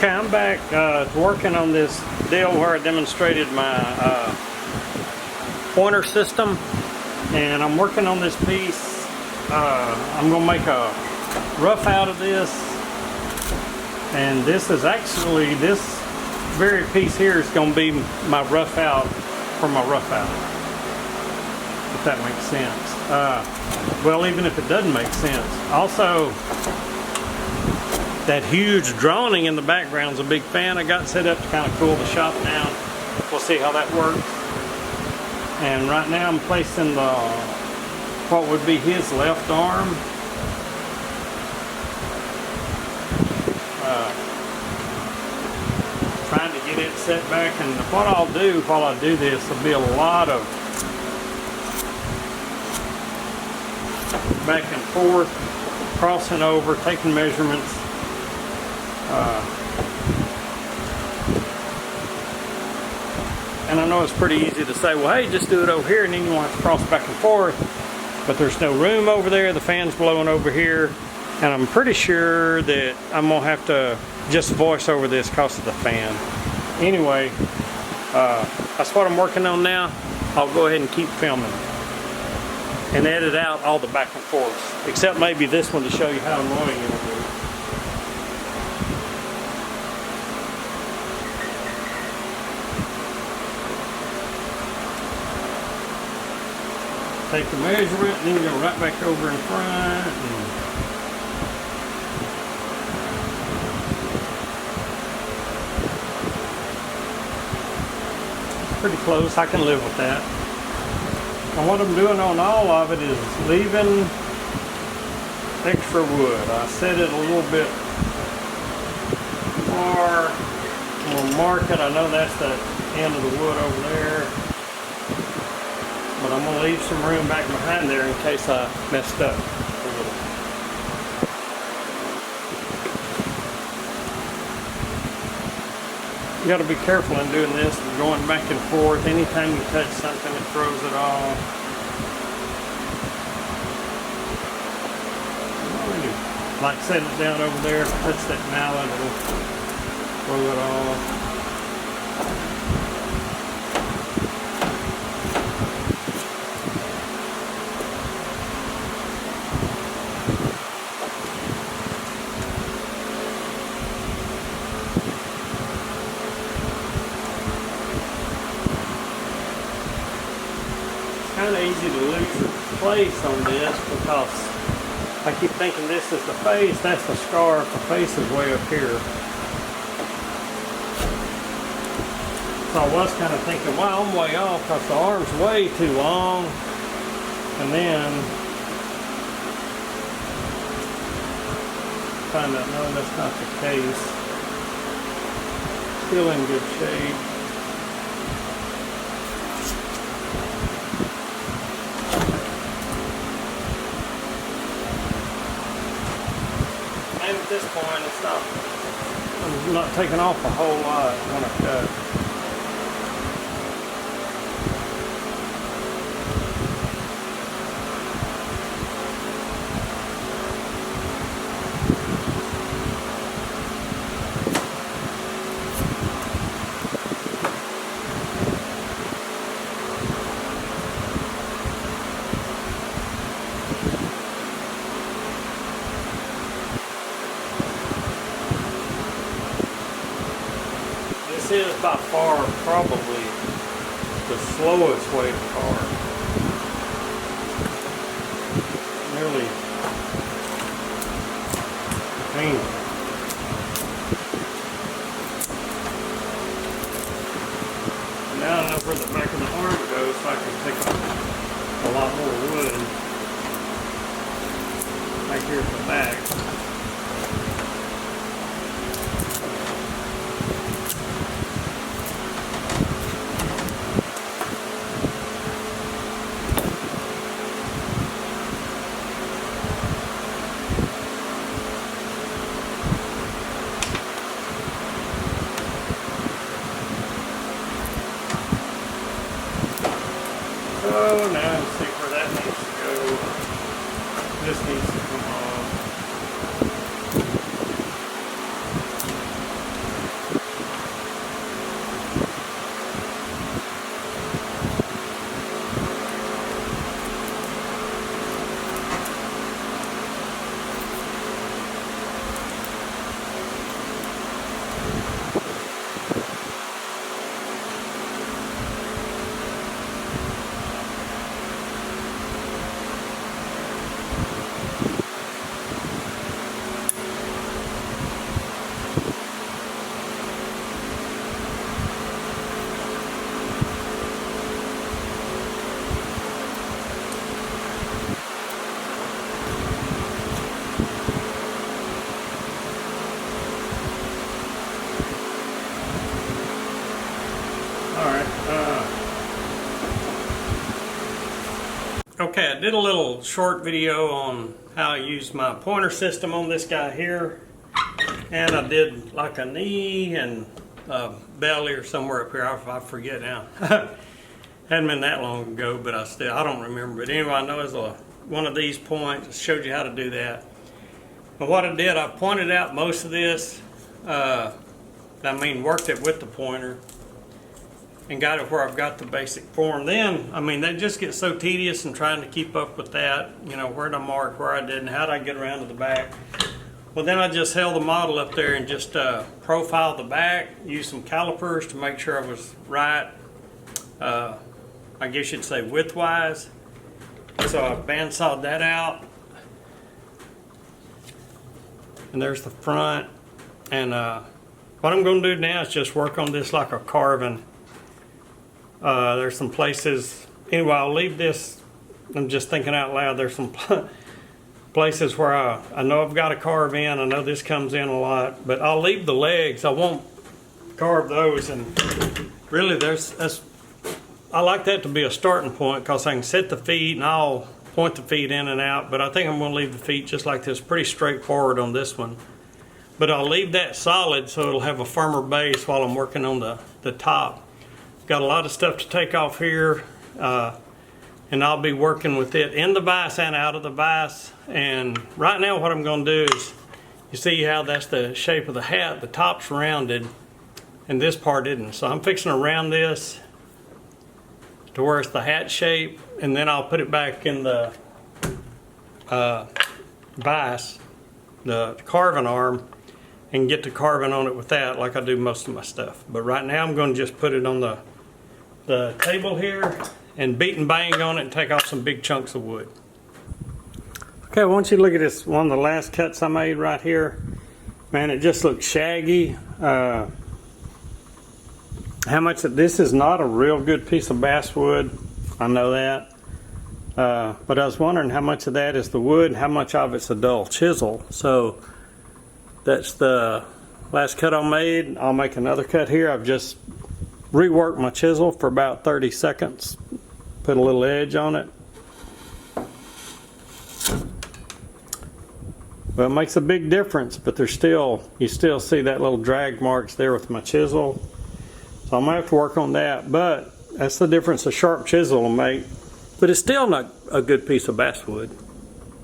Okay, I'm back working on this deal where I demonstrated my pointer system, and I'm working on this piece. I'm going to make a rough out of this, and this is actually, this very piece here is going to be my rough out for my rough out, if that makes sense. Well, even if it doesn't make sense. Also, that huge droning in the background is a big fan. I got set up to kind of cool the shop down. We'll see how that works. And right now I'm placing the, what would be his left arm. Trying to get it set back, and what I'll do while I do this will be a lot of back and forth, crossing over, taking measurements. And I know it's pretty easy to say, well, hey, just do it over here, and then you want to cross back and forth. But there's no room over there. The fan's blowing over here. And I'm pretty sure that I'm going to have to just voice over this because of the fan. Anyway, that's what I'm working on now. I'll go ahead and keep filming and edit out all the back and forth, except maybe this one to show you how annoying it will be. Take the measurement and then go right back over in front. It's pretty close. I can live with that. And what I'm doing on all of it is leaving extra wood. I set it a little bit far. I'm going to mark it. I know that's the end of the wood over there. But I'm going to leave some room back behind there in case I messed up a little. You got to be careful in doing this and going back and forth. Anytime you touch something, it throws it off. Like setting it down over there, touch that mallet, it'll throw it off. Kind of easy to lose your place on this because I keep thinking this is the face, that's the scarf, the face is way up here. So I was kind of thinking, wow, I'm way off because the arm's way too long. And then find out, no, that's not the case. Still in good shape. At this point, it's not, I'm not taking off a whole lot when I cut. This is by far probably the slowest way to carve. Nearly painful. Now I know where the back of the arm goes, so I can pick up a lot more wood right here at the back. So now let's see where that needs to go. This needs to come off. Okay, I did a little short video on how I use my pointer system on this guy here. And I did like a knee and belly or somewhere up here. I forget now. Hadn't been that long ago, but I don't remember. But anyway, I know it's one of these points. I showed you how to do that. And what I did, I pointed out most of this. Worked it with the pointer and got it where I've got the basic form. Then, they just get so tedious in trying to keep up with that. You know, where did I mark, where I didn't, how did I get around to the back? Well, then I just held the model up there and just profiled the back, used some calipers to make sure I was right, I guess you'd say width-wise. So I bandsawed that out. And there's the front. And what I'm going to do now is just work on this like a carving. There's some places, anyway, I'll leave this, I'm just thinking out loud, there's some places where I know I've got to carve in. I know this comes in a lot, but I'll leave the legs. I won't carve those. And really, I like that to be a starting point because I can set the feet and I'll point the feet in and out. But I think I'm going to leave the feet just like this, pretty straightforward on this one. But I'll leave that solid so it'll have a firmer base while I'm working on the top. Got a lot of stuff to take off here. And I'll be working with it in the vise and out of the vise. And right now what I'm going to do is, you see how that's the shape of the hat, the top's rounded and this part isn't. So I'm fixing to round this to where it's the hat shape, and then I'll put it back in the vise, the carving arm, and get to carving on it with that like I do most of my stuff. But right now I'm going to just put it on the table here and beat and bang on it and take off some big chunks of wood. Okay, I want you to look at this, one of the last cuts I made right here. Man, it just looks shaggy. This is not a real good piece of basswood, I know that. But I was wondering how much of that is the wood and how much of it's a dull chisel. So that's the last cut I made. I'll make another cut here. I've just reworked my chisel for about 30 seconds. Put a little edge on it. Well, it makes a big difference, but you still see that little drag marks there with my chisel. So I'm gonna have to work on that, but that's the difference a sharp chisel will make. But it's still not a good piece of basswood.